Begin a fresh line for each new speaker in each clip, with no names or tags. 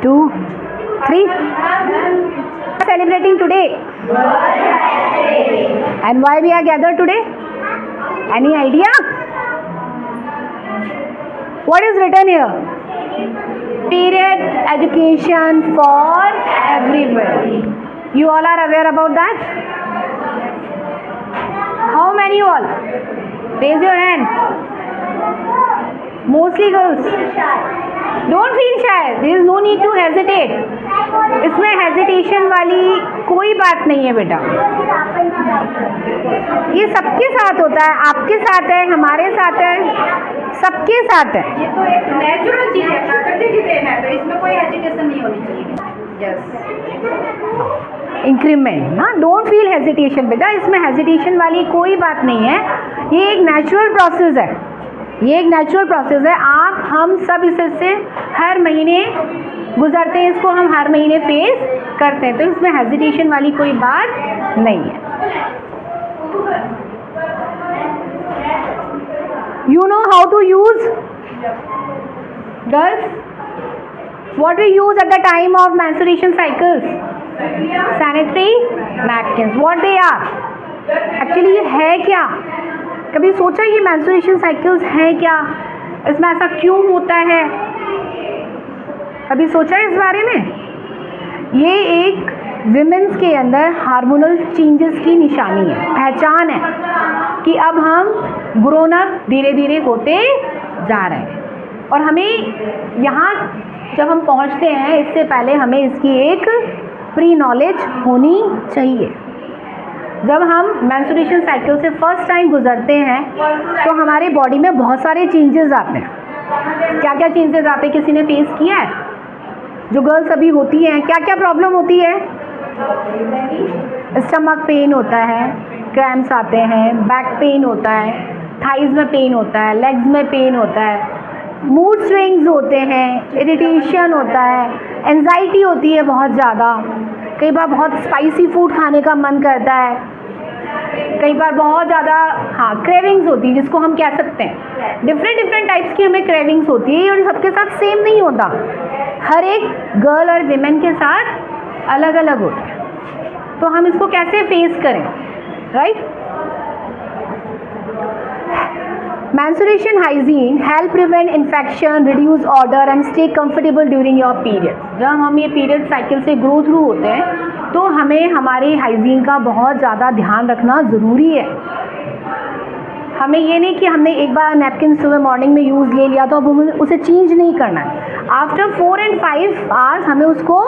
2, 3. Celebrating today. And why we are gathered today? Any idea? What is written here? Period education for everybody. You all are aware about that? How many all? Raise your hand. Mostly girls. Don't feel shy. There is no need to hesitate. इसमें hesitation वाली कोई बात नहीं है बेटा. ये सबके साथ होता है, आपके साथ है, हमारे साथ है, सबके साथ है.
ये तो एक नेचुरल चीज है, प्रकृति की देन है, तो इसमें कोई हेजिटेशन नहीं होनी चाहिए. यस.
इंक्रीमेंट ना, डोंट फील हेजिटेशन बेटा, इसमें हेजिटेशन वाली कोई बात नहीं है. ये एक नेचुरल प्रोसेस है, ये एक नेचुरल प्रोसेस है. आप हम सब इससे हर महीने गुजरते हैं, इसको हम हर महीने फेस करते हैं, तो इसमें हेजिटेशन वाली कोई बात नहीं है. You know how to use, girls, what we use at the time of menstruation cycles? Sanitary napkins. What they are? Actually ये है क्या? कभी सोचा ये menstruation cycles है क्या? इसमें ऐसा क्यों होता है? कभी सोचा इस बारे में? ये एक विमेंस के अंदर हार्मोनल चेंजेस की निशानी है, पहचान है कि अब हम ग्रोन अप धीरे धीरे होते जा रहे हैं. और हमें यहाँ जब हम पहुँचते हैं, इससे पहले हमें इसकी एक प्री नॉलेज होनी चाहिए. जब हम मेंस्ट्रुएशन साइकिल से फर्स्ट टाइम गुजरते हैं तो हमारे बॉडी में बहुत सारे चेंजेस आते हैं. क्या क्या चेंजेस आते हैं किसी ने फेस किया है? जो गर्ल्स अभी होती हैं, क्या क्या प्रॉब्लम होती है? स्टमक पेन होता है, क्रैम्प्स आते हैं, बैक पेन होता है, थाइज में पेन होता है, लेग्स में पेन होता है, मूड स्विंग्स होते हैं, इरिटेशन होता है, एंजाइटी होती है बहुत ज़्यादा, कई बार बहुत स्पाइसी फूड खाने का मन करता है, कई बार बहुत ज़्यादा क्रेविंग्स होती है, जिसको हम कह सकते हैं. डिफरेंट टाइप्स की हमें क्रेविंग्स होती है और सबके साथ सेम नहीं होता. हर एक गर्ल और विमेन के साथ अलग अलग होता है. तो हम इसको कैसे फेस करें, right? Menstruation hygiene help prevent infection, reduce odor and stay comfortable during your period. जब हम ये पीरियड साइकिल से ग्रो थ्रू होते हैं तो हमें हमारे हाइजीन का बहुत ज़्यादा ध्यान रखना ज़रूरी है. हमें ये नहीं कि हमने एक बार नैपकिन सुबह मॉर्निंग में यूज़ ले लिया तो अब हमें उसे चेंज नहीं करना है. आफ्टर 4 and 5 आवर्स हमें उसको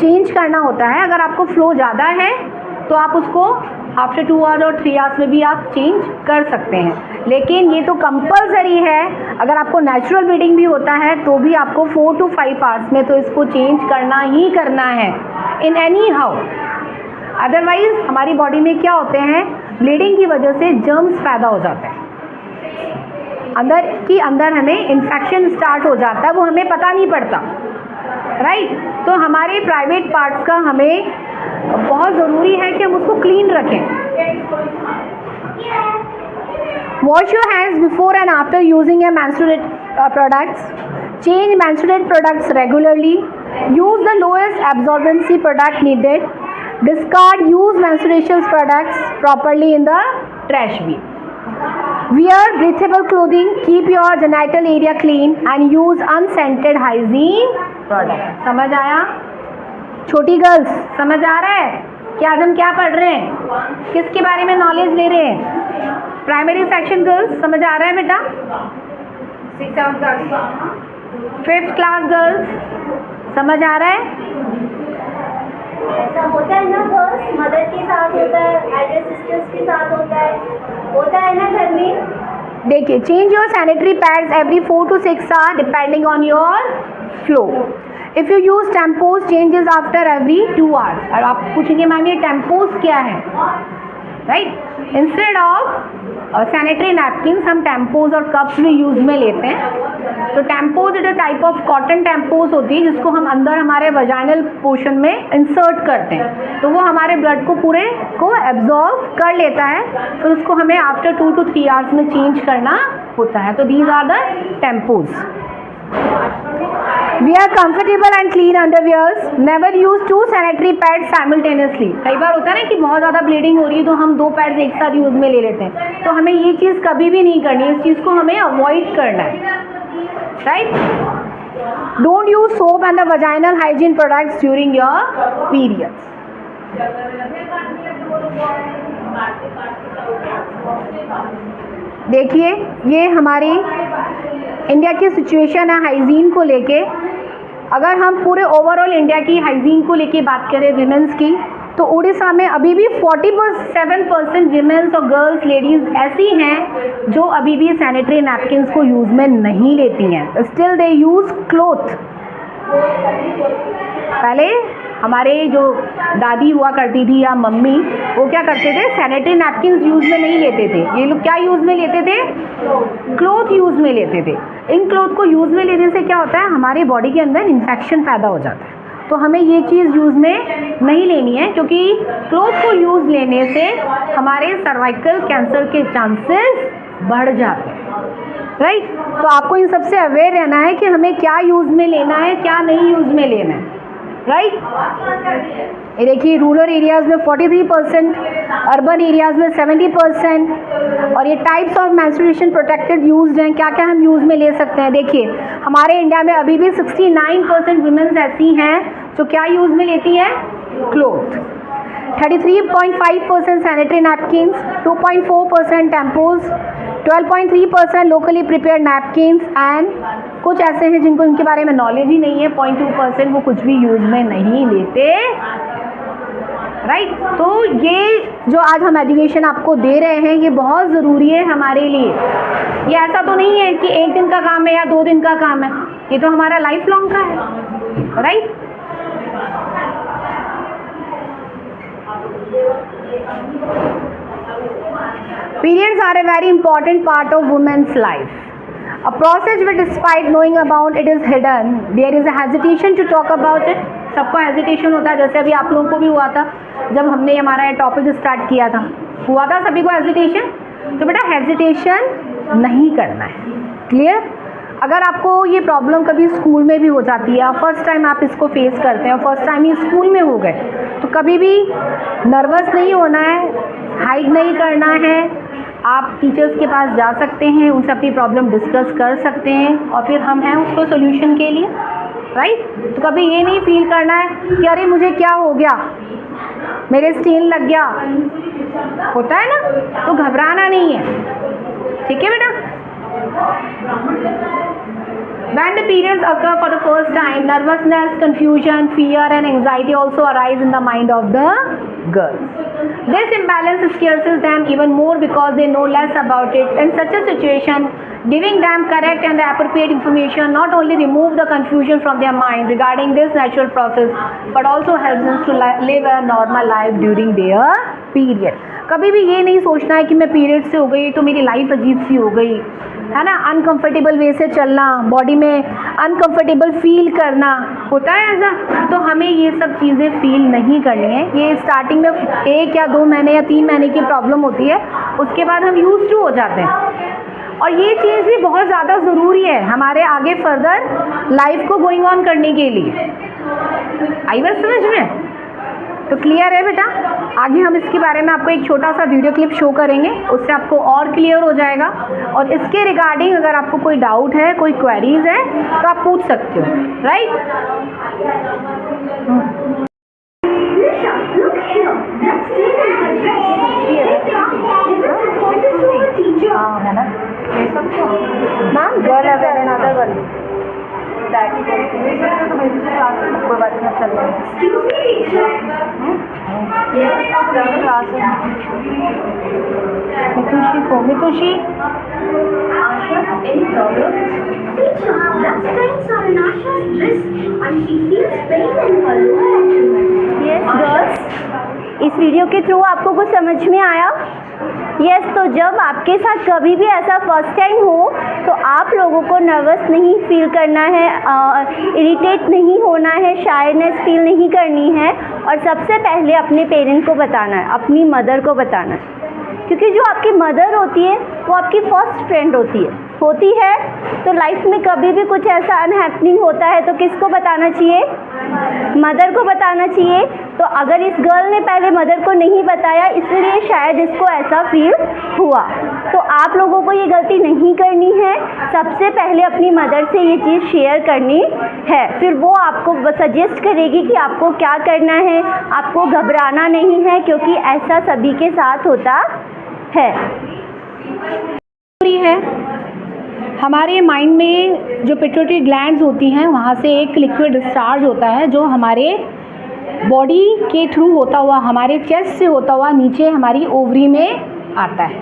चेंज करना होता है. अगर आपको फ्लो ज़्यादा है तो आप उसको आफ्टर 2 आवर्स और 3 आवर्स में भी आप चेंज कर सकते हैं. लेकिन ये तो कंपलसरी है, अगर आपको नेचुरल ब्लीडिंग भी होता है तो भी आपको 4 to 5 आवर्स में तो इसको चेंज करना ही करना है इन एनी हाउ. अदरवाइज हमारी बॉडी में क्या होते हैं, ब्लीडिंग की वजह से जर्म्स पैदा हो जाते हैं, अंदर हमें इन्फेक्शन स्टार्ट हो जाता है, वो हमें पता नहीं पड़ता, राइट? तो हमारे प्राइवेट पार्ट्स का हमें बहुत ज़रूरी है कि हम उसको क्लीन रखें. Wash your hands before and after using A menstruate products. Change menstruate products regularly. Use the lowest absorbency product needed. Discard used menstruation products properly in the trash bin. Wear breathable clothing. Keep your genital area clean and use unscented hygiene products. समझ आया? छोटी girls समझ आ रहा है कि आज हम क्या पढ़ रहे हैं, किसके बारे में नॉलेज ले रहे हैं? प्राइमरी सेक्शन गर्ल्स समझ आ रहा है बेटा? 5th क्लास गर्ल्स समझ आ रहा है?
ऐसा होता है ना गर्ल्स, मदर के साथ होता है, एल्डर सिस्टर्स के साथ होता है ना घर में.
देखिए, change your sanitary pads every 4 to 6 hour depending on your flow. If you use tampons changes after every 2 hours. और आप पूछेंगे मैम ये टेम्पोज क्या है, right? Instead of sanitary napkins हम टेम्पोज और कप्स भी यूज में लेते हैं. तो tampons it a type of cotton tampons होती है जिसको हम अंदर हमारे वजाइनल पोर्शन में इंसर्ट करते हैं, तो वो हमारे ब्लड को पूरे को एब्जॉर्व कर लेता है. फिर उसको हमें आफ्टर 2 to 3 आवर्स में चेंज करना होता है. तो these are the tampons. Wear comfortable and clean underwears. Never use 2 sanitary pads simultaneously. कई बार होता है ना कि बहुत ज़्यादा ब्लीडिंग हो रही है तो हम 2 पैड्स एक साथ यूज़ में ले लेते हैं, तो हमें ये चीज़ कभी भी नहीं करनी है, इस चीज़ को हमें अवॉइड करना है, right? Don't use soap and the vaginal hygiene products during your periods. देखिए ये हमारी इंडिया की सिचुएशन है हाइजीन को लेके। अगर हम पूरे ओवरऑल इंडिया की हाइजीन को लेके बात करें विमेंस की, तो उड़ीसा में अभी भी 47% विमेंस और गर्ल्स लेडीज़ ऐसी हैं जो अभी भी सैनिटरी नैपकिन्स को यूज़ में नहीं लेती हैं। Still they use cloth. पहले हमारे जो दादी हुआ करती थी या मम्मी, वो क्या करते थे, सैनिटरी नैपकिन्स यूज़ में नहीं लेते थे। ये लोग क्या यूज़ में लेते थे, क्लोथ यूज़ में लेते थे। इन क्लोथ को यूज़ में लेने से क्या होता है, हमारी बॉडी के अंदर इन्फेक्शन पैदा हो जाता है। तो हमें ये चीज़ यूज़ में नहीं लेनी है, क्योंकि क्लोथ को यूज़ लेने से हमारे सर्वाइकल कैंसर के चांसेस बढ़ जाते हैं, राइट? तो आपको इन सबसे अवेयर रहना है कि हमें क्या यूज़ में लेना है, क्या नहीं यूज़ में लेना है, राइट? ये देखिए रूरल एरियाज़ में 43%, अर्बन एरियाज़ में 70%। और ये types of menstruation protected used हैं, क्या क्या हम यूज़ में ले सकते हैं। देखिए हमारे इंडिया में अभी भी 69% वुमेन्स ऐसी हैं जो क्या यूज़ में लेती हैं, cloth. 33.5% sanitary napkins, 2.4% टैम्पूज, 12.3% locally prepared napkins and कुछ ऐसे हैं जिनको इनके बारे में नॉलेज ही नहीं है, 0.2% वो कुछ भी यूज़ में नहीं लेते, राइट? तो ये जो आज हम एजुकेशन आपको दे रहे हैं ये बहुत ज़रूरी है हमारे लिए। ये ऐसा तो नहीं है कि एक दिन का काम है या 2 दिन का काम है, ये तो हमारा लाइफ लॉन्ग का है, right? Periods are a very important part of women's life. A process which, despite knowing about it, is hidden. There is a hesitation to talk about it. सबको हेजिटेशन होता है, जैसे अभी आप लोगों को भी हुआ था जब हमने हमारा ये टॉपिक स्टार्ट किया था, हुआ था सभी को हेजिटेशन। तो बेटा हेजिटेशन नहीं करना है, क्लियर? अगर आपको ये प्रॉब्लम कभी स्कूल में भी हो जाती है, फर्स्ट टाइम आप इसको फेस करते हैं, फर्स्ट टाइम ही स्कूल में हो गए, तो कभी भी नर्वस नहीं होना है, हाइड नहीं करना है। आप टीचर्स के पास जा सकते हैं, उनसे अपनी प्रॉब्लम डिस्कस कर सकते हैं और फिर हम हैं उसको सोल्यूशन के लिए, राइट? तो कभी ये नहीं फील करना है कि अरे मुझे क्या हो गया, मेरे स्टेन लग गया, होता है ना, तो घबराना नहीं है, ठीक है बेटा? When the periods occur for the first time, nervousness, confusion, fear and anxiety also arise in the mind of the girls. This imbalance scares them even more because they know less about it. In such a situation, giving them correct and appropriate information not only remove the confusion from their mind regarding this natural process, but also helps them to live a normal life during their period. कभी भी ये नहीं सोचना है कि मैं period से हो गई तो मेरी लाइफ अजीब सी हो गई, है ना? अनकंफर्टेबल वे से चलना, बॉडी में अनकंफर्टेबल फील करना, होता है ऐसा? तो हमें ये सब चीज़ें फील नहीं करनी है। ये स्टार्टिंग में 1 या 2 महीने या 3 महीने की प्रॉब्लम होती है, उसके बाद हम यूज टू हो जाते हैं। और ये चीज़ भी बहुत ज़्यादा ज़रूरी है हमारे आगे फर्दर लाइफ को गोइंग ऑन करने के लिए। आई बात समझ में? तो क्लियर है बेटा? आगे हम इसके बारे में आपको एक छोटा सा वीडियो क्लिप शो करेंगे, उससे आपको और क्लियर हो जाएगा। और इसके रिगार्डिंग अगर आपको कोई डाउट है, कोई क्वेरीज है, तो आप पूछ सकते हो, राइट? मैम गर्ल है अनदर वन कोई बात नहीं, चल रहा मितुषी को मितुषी
इस वीडियो के थ्रू आपको कुछ समझ में आया? यस, तो जब आपके साथ कभी भी ऐसा फर्स्ट टाइम हो तो आप लोगों को नर्वस नहीं फील करना है, इरिटेट नहीं होना है, शायनेस फील नहीं करनी है, और सबसे पहले अपने पेरेंट को बताना है, अपनी मदर को बताना है, क्योंकि जो आपकी मदर होती है वो आपकी फर्स्ट फ्रेंड होती है। होती है तो लाइफ में कभी भी कुछ ऐसा अनहैपनिंग होता है तो किसको बताना चाहिए? मदर को बताना चाहिए। तो अगर इस गर्ल ने पहले मदर को नहीं बताया इसलिए शायद इसको ऐसा फील हुआ। तो आप लोगों को ये गलती नहीं करनी है, सबसे पहले अपनी मदर से ये चीज़ शेयर करनी है, फिर वो आपको सजेस्ट करेगी कि आपको क्या करना है। आपको घबराना नहीं है क्योंकि ऐसा सभी के साथ होता है।
हमारे माइंड में जो पिट्यूटरी ग्लैंड्स होती हैं वहाँ से एक लिक्विड डिस्चार्ज होता है जो हमारे बॉडी के थ्रू होता हुआ, हमारे चेस्ट से होता हुआ नीचे हमारी ओवरी में आता है,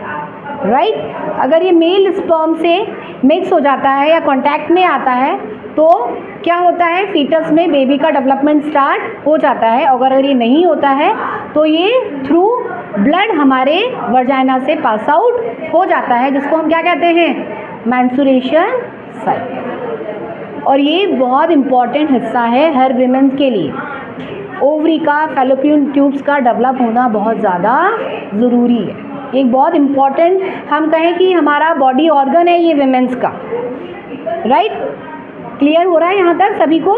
राइट। अगर ये मेल स्पर्म से मिक्स हो जाता है या कांटेक्ट में आता है तो क्या होता है, फीटस में बेबी का डेवलपमेंट स्टार्ट हो जाता है। अगर ये नहीं होता है तो ये थ्रू ब्लड हमारे वर्जाइना से पास आउट हो जाता है, जिसको हम क्या कहते हैं? Menstruation cycle. और ये बहुत इम्पॉर्टेंट हिस्सा है हर विमेंस के लिए। ओवरी का, फैलोपियन ट्यूब्स का डेवलप होना बहुत ज़्यादा ज़रूरी है। एक बहुत इम्पॉर्टेंट, हम कहें कि हमारा बॉडी ऑर्गन है ये विमेंस का, राइट। क्लियर हो रहा है यहाँ तक सभी को?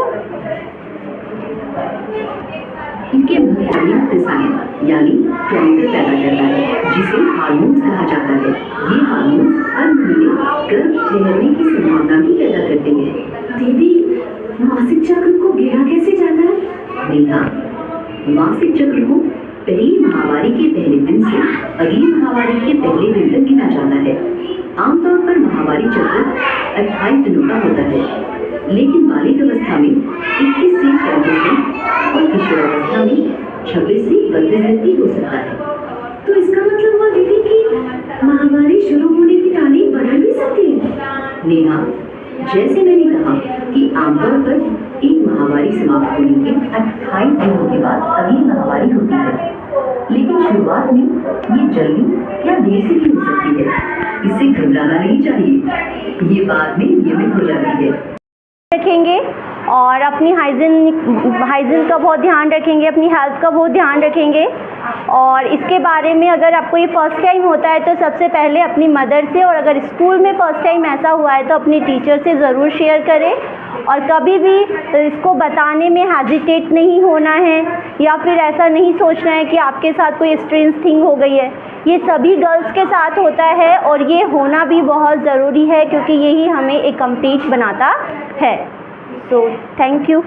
इनके मुख्य रसायन यानी केमिकल पैदा करता है जिसे हार्मोन्स कहा जाता है। ये हार्मोन्स हर महीने गर्भ ठहरने की संभावना भी पैदा करते हैं। दीदी, मासिक चक्र को गिना कैसे जाता है? नेहा, मासिक चक्र को पहली माहवारी के पहले दिन से अगली माहवारी के पहले दिन तक गिना जाता है। आमतौर पर माहवारी चक्र 28 दिनों का होता है, लेकिन बालिग अवस्था में 21 से 35 दिन और किशोरावस्था में 26 से 32 दिन भी हो सकता है। तो इसका मतलब हुआ दीदी कि माहवारी शुरू होने की तारीख बदल भी सकती है। नेहा, जैसे मैंने कहा कि आमतौर पर एक माहवारी समाप्त होने के 28 दिनों के बाद अगली माहवारी होती है, लेकिन शुरुआत में ये जल्दी या देर से भी हो सकती है। इससे घबराना नहीं चाहिए, ये बाद में नियमित हो जाती है।
रखेंगे और अपनी हाइजीन का बहुत ध्यान रखेंगे, अपनी हेल्थ का बहुत ध्यान रखेंगे। और इसके बारे में अगर आपको ये फर्स्ट टाइम होता है तो सबसे पहले अपनी मदर से, और अगर स्कूल में फर्स्ट टाइम ऐसा हुआ है तो अपनी टीचर से ज़रूर शेयर करें। और कभी भी इसको बताने में हेजिटेट नहीं होना है या फिर ऐसा नहीं सोचना है कि आपके साथ कोई स्ट्रेंज थिंग हो गई है। ये सभी गर्ल्स के साथ होता है और ये होना भी बहुत ज़रूरी है क्योंकि यही हमें एक कंप्लीट बनाता है। So thank you.